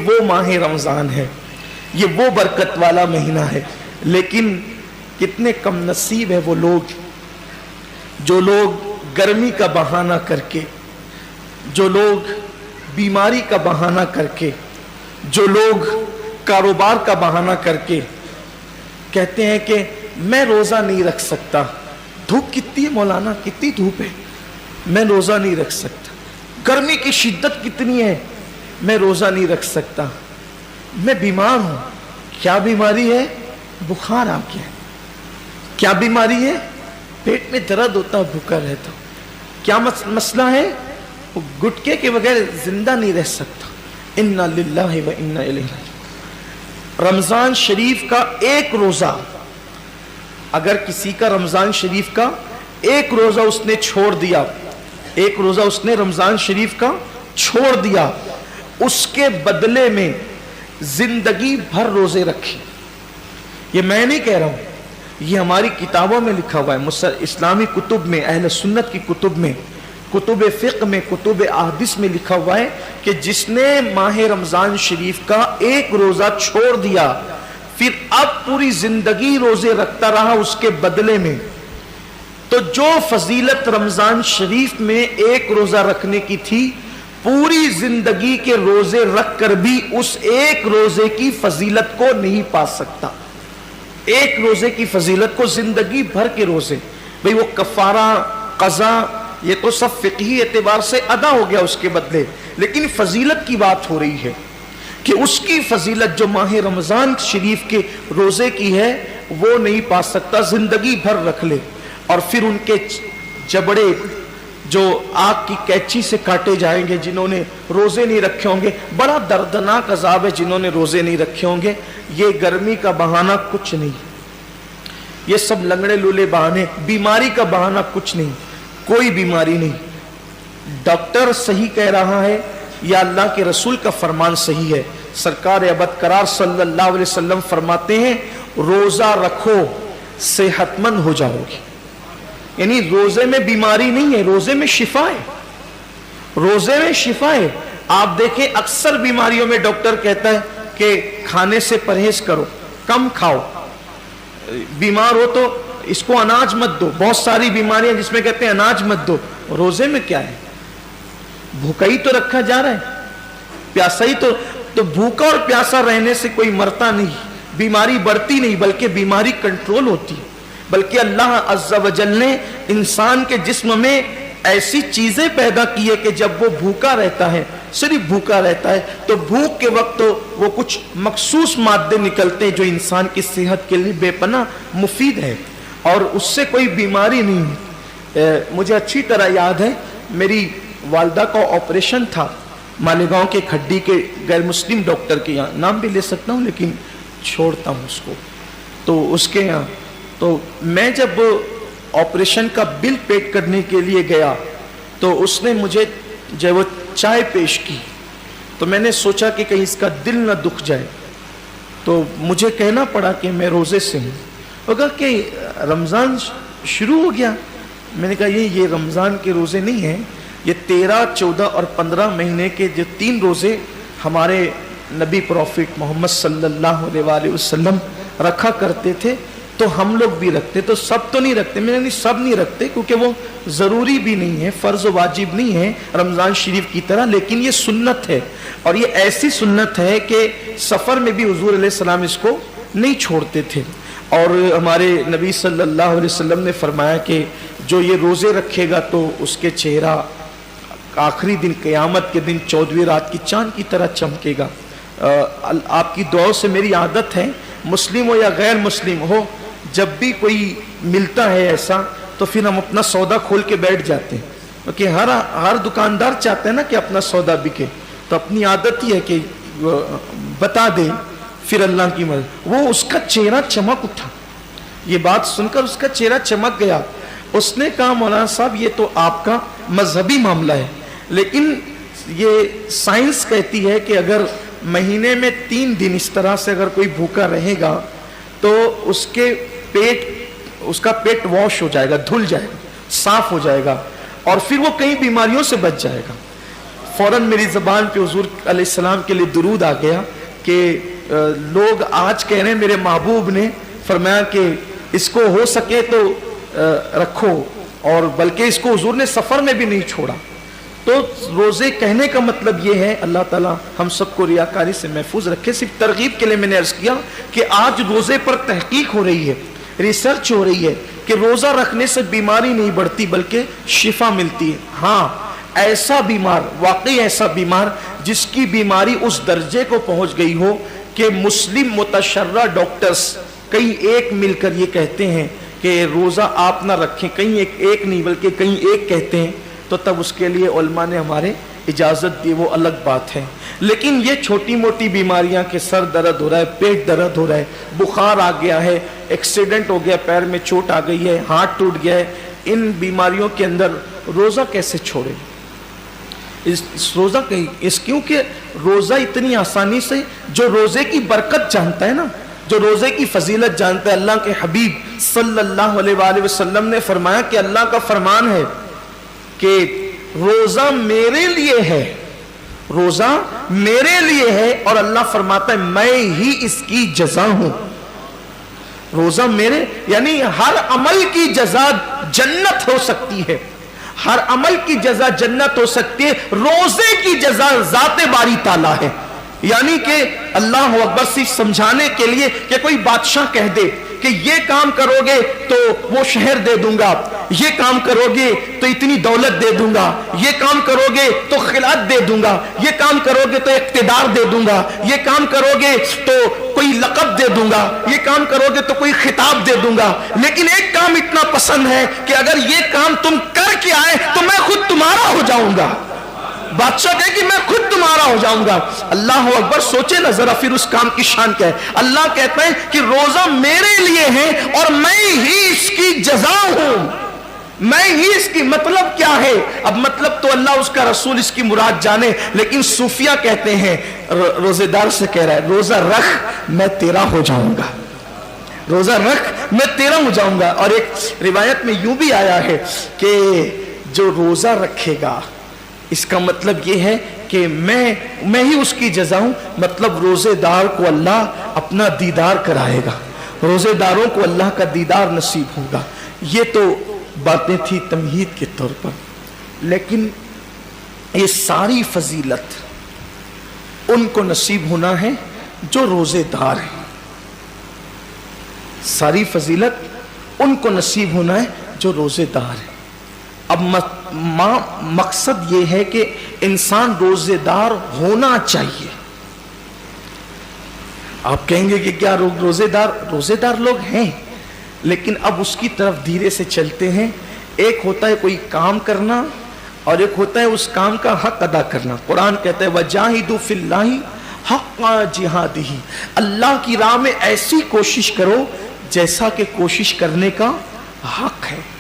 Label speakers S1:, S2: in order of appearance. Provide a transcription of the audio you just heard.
S1: وہ माह रमज़ान है, ये वो बरकत वाला महीना है। लेकिन कितने कम नसीब है वो लोग जो लोग गर्मी का बहाना करके, जो लोग बीमारी का बहाना करके, जो लोग कारोबार का बहाना करके कहते हैं कि मैं रोज़ा नहीं रख सकता। धूप कितनी है मौलाना, कितनी धूप है, मैं रोज़ा नहीं रख सकता। गर्मी की शिद्दत कितनी है, मैं रोज़ा नहीं रख सकता। मैं बीमार हूँ। क्या बीमारी है? बुखार आ गया। क्या बीमारी है? पेट में दर्द होता है, भूखा रहता हूँ। क्या मसला है? वो गुटके के बगैर जिंदा नहीं रह सकता। इन्ना लिल्लाहि व इन्ना इलैहि राजिऊन। रमज़ान शरीफ का एक रोज़ा, अगर किसी का रमज़ान शरीफ का एक रोज़ा उसने छोड़ दिया, एक रोज़ा उसने रमज़ान शरीफ का छोड़ दिया, उसके बदले में जिंदगी भर रोज़े रखे। ये मैं नहीं कह रहा हूँ, ये हमारी किताबों में लिखा हुआ है, इस्लामी कुतुब में, अहले सुन्नत की कुतुब में, कुतुब फ़िक़्ह में, कुतुब अहदीस में लिखा हुआ है कि जिसने माह रमज़ान शरीफ का एक रोज़ा छोड़ दिया, फिर अब पूरी जिंदगी रोज़े रखता रहा उसके बदले में, तो जो फजीलत रमज़ान शरीफ में एक रोज़ा रखने की थी, पूरी जिंदगी के रोज़े रख कर भी उस एक रोज़े की फजीलत को नहीं पा सकता। एक रोज़े की फजीलत को जिंदगी भर के रोज़े, भाई वो कफ़ारा, क़ज़ा, ये तो सब फ़िक़ही एतबार से अदा हो गया उसके बदले, लेकिन फजीलत की बात हो रही है कि उसकी फजीलत जो माह रमज़ान शरीफ के रोज़े की है वो नहीं पा सकता, जिंदगी भर रख ले। और फिर उनके जबड़े जो आग की कैंची से काटे जाएंगे जिन्होंने रोज़े नहीं रखे होंगे। बड़ा दर्दनाक अज़ाब है जिन्होंने रोज़े नहीं रखे होंगे। ये गर्मी का बहाना कुछ नहीं, ये सब लंगड़े लूले बहाने, बीमारी का बहाना कुछ नहीं, कोई बीमारी नहीं। डॉक्टर सही कह रहा है या अल्लाह के रसूल का फरमान सही है। सरकार अबद करार सल्लल्लाहु अलैहि वसल्लम फरमाते हैं, रोज़ा रखो सेहतमंद हो जाओगे। यानी रोज़े में बीमारी नहीं है, रोज़े में शिफा है, रोज़े में शिफा है। आप देखें अक्सर बीमारियों में डॉक्टर कहता है कि खाने से परहेज करो, कम खाओ, बीमार हो तो इसको अनाज मत दो। बहुत सारी बीमारियां जिसमें कहते हैं अनाज मत दो, रोज़े में क्या है? भूखा ही तो रखा जा रहा है, प्यासा ही तो भूखा और प्यासा रहने से कोई मरता नहीं, बीमारी बढ़ती नहीं, बल्कि बीमारी कंट्रोल होती है। बल्कि अल्लाह अज़्ज़ा व जल ने इंसान के जिस्म में ऐसी चीजें पैदा की है कि जब वो भूखा रहता है, सिर्फ भूखा रहता है, तो भूख के वक्त तो वो कुछ मखसूस मादे निकलते हैं जो इंसान की सेहत के लिए बेपनाह मुफीद है और उससे कोई बीमारी नहीं। मुझे अच्छी तरह याद है, मेरी वालदा का ऑपरेशन था मालेगांव के खड्डी के गैर मुस्लिम डॉक्टर के यहाँ, नाम भी ले सकता हूँ लेकिन छोड़ता हूँ उसको, तो उसके यहाँ। तो मैं जब ऑपरेशन का बिल पेड करने के लिए गया तो उसने मुझे जब वो चाय पेश की तो मैंने सोचा कि कहीं इसका दिल न दुख जाए, तो मुझे कहना पड़ा कि मैं रोज़े से हूँ। वो कहा कि रमज़ान शुरू हो गया। मैंने कहा ये रमज़ान के रोज़े नहीं हैं, ये 13, 14 और 15 महीने के जो 3 रोज़े हमारे नबी प्रॉफिट मोहम्मद सल्लल्लाहु अलैहि वसल्लम रखा करते थे, तो हम लोग भी रखते। तो सब तो नहीं रखते, मैंने नहीं, सब नहीं रखते क्योंकि वो ज़रूरी भी नहीं है, फ़र्ज़ वाजिब नहीं है रमज़ान शरीफ की तरह, लेकिन ये सुन्नत है। और ये ऐसी सुन्नत है कि सफ़र में भी हुज़ूर अलैहिस्सलाम इसको नहीं छोड़ते थे। और हमारे नबी सल्लल्लाहु अलैहि वसल्लम ने फरमाया कि जो ये रोज़े रखेगा तो उसके चेहरा आखिरी दिन क़यामत के दिन 14वीं रात की चाँद की तरह चमकेगा। आपकी दुआओं से मेरी आदत है, मुस्लिम हो या गैर मुस्लिम हो, जब भी कोई मिलता है ऐसा तो फिर हम अपना सौदा खोल के बैठ जाते हैं, क्योंकि हर दुकानदार चाहते हैं ना कि अपना सौदा बिके। तो अपनी आदत ही है कि बता दे, फिर अल्लाह की मदद। वो उसका चेहरा चमक उठा, ये बात सुनकर उसका चेहरा चमक गया। उसने कहा मौलाना साहब ये तो आपका मजहबी मामला है, लेकिन ये साइंस कहती है कि अगर महीने में 3 दिन इस तरह से अगर कोई भूखा रहेगा तो उसका पेट वॉश हो जाएगा, धुल जाएगा, साफ हो जाएगा और फिर वो कई बीमारियों से बच जाएगा। फौरन मेरी ज़बान पे हुजूर अलैहिस्सलाम के लिए दुरूद आ गया कि लोग आज कह रहे हैं मेरे महबूब ने फरमाया कि इसको हो सके तो रखो, और बल्कि इसको हुजूर ने सफ़र में भी नहीं छोड़ा। तो रोज़े कहने का मतलब ये है, अल्लाह ताला हम सबको रियाकारी से महफूज रखे। सिर्फ तरगीब के लिए मैंने अर्ज़ किया कि आज रोज़े पर तहकीक हो रही है, रिसर्च हो रही है कि रोज़ा रखने से बीमारी नहीं बढ़ती बल्कि शिफा मिलती है। हाँ, ऐसा बीमार, वाकई ऐसा बीमार जिसकी बीमारी उस दर्जे को पहुंच गई हो कि मुस्लिम मुतशर्रा डॉक्टर्स कई एक मिलकर ये कहते हैं कि रोज़ा आप ना रखें, कहीं एक नहीं बल्कि कहीं एक कहते हैं, तो तब उसके लिए उलमा ने हमारे इजाज़त दी, वो अलग बात है। लेकिन ये छोटी मोटी बीमारियां कि सर दर्द हो रहा है, पेट दर्द हो रहा है, बुखार आ गया है, एक्सीडेंट हो गया, पैर में चोट आ गई है, हाथ टूट गया है, इन बीमारियों के अंदर रोज़ा कैसे छोड़े? रोज़ा क्योंकि रोज़ा इतनी आसानी से, जो रोज़े की बरकत जानता है ना, जो रोज़े की फजीलत जानता है, अल्लाह के हबीब सल्लल्लाहु अलैहि वसल्लम ने फरमाया कि अल्लाह का फरमान है कि रोज़ा मेरे लिए है, रोज़ा मेरे लिए है, और अल्लाह फरमाता है मैं ही इसकी जज़ा हूं। रोज़ा मेरे, यानी हर अमल की जज़ा जन्नत हो सकती है, हर अमल की जज़ा जन्नत हो सकती है, रोज़े की जज़ा ज़ाते बारी ताला है। यानी कि अल्लाह अकबर सिर्फ समझाने के लिए कि कोई बादशाह कह दे कि ये काम करोगे तो वो शहर दे दूंगा, ये काम करोगे तो इतनी दौलत दे दूंगा, ये काम करोगे तो खिलात दे दूंगा, ये काम करोगे तो इक्तिदार दे दूंगा, ये काम करोगे तो कोई लक़ब दे दूंगा, ये काम करोगे तो कोई खिताब दे दूंगा। लेकिन एक काम इतना पसंद है कि अगर ये काम तुम करके आए तो मैं खुद तुम्हारा हो जाऊंगा। बादशाह कहे कि मैं खुद तुम्हारा हो जाऊंगा। अल्लाह अकबर, सोचे ना जरा फिर उस काम की शान क्या है। अल्लाह कहता है कि रोजा मेरे लिए है और मैं ही इसकी जज़ा हूं, मैं ही इसकी। मतलब क्या है? अब मतलब तो अल्लाह उसका रसूल इसकी मुराद जाने, लेकिन सूफिया कहते हैं, रोजेदार से कह रहा है रोजा रख मैं तेरा हो जाऊंगा, रोजा रख मैं तेरा हो जाऊंगा। और एक रिवायत में यूं भी आया है कि जो रोजा रखेगा इसका मतलब ये है कि मैं ही उसकी जज़ा हूं। मतलब रोजेदार को अल्लाह अपना दीदार कराएगा, रोजेदारों को अल्लाह का दीदार नसीब होगा। ये तो बातें थी तमहीद के तौर पर, लेकिन ये सारी फजीलत उनको नसीब होना है जो रोजेदार हैं, सारी फजीलत उनको नसीब होना है जो रोजेदार है। अब मकसद ये है कि इंसान रोजेदार होना चाहिए। आप कहेंगे कि क्या रोजेदार लोग हैं, लेकिन अब उसकी तरफ धीरे से चलते हैं। एक होता है कोई काम करना और एक होता है उस काम का हक अदा करना। कुरान कहता है वजाहिदू फिल्लाहि हक्का जिहादिही, अल्लाह की राह में ऐसी कोशिश करो जैसा कि कोशिश करने का हक है।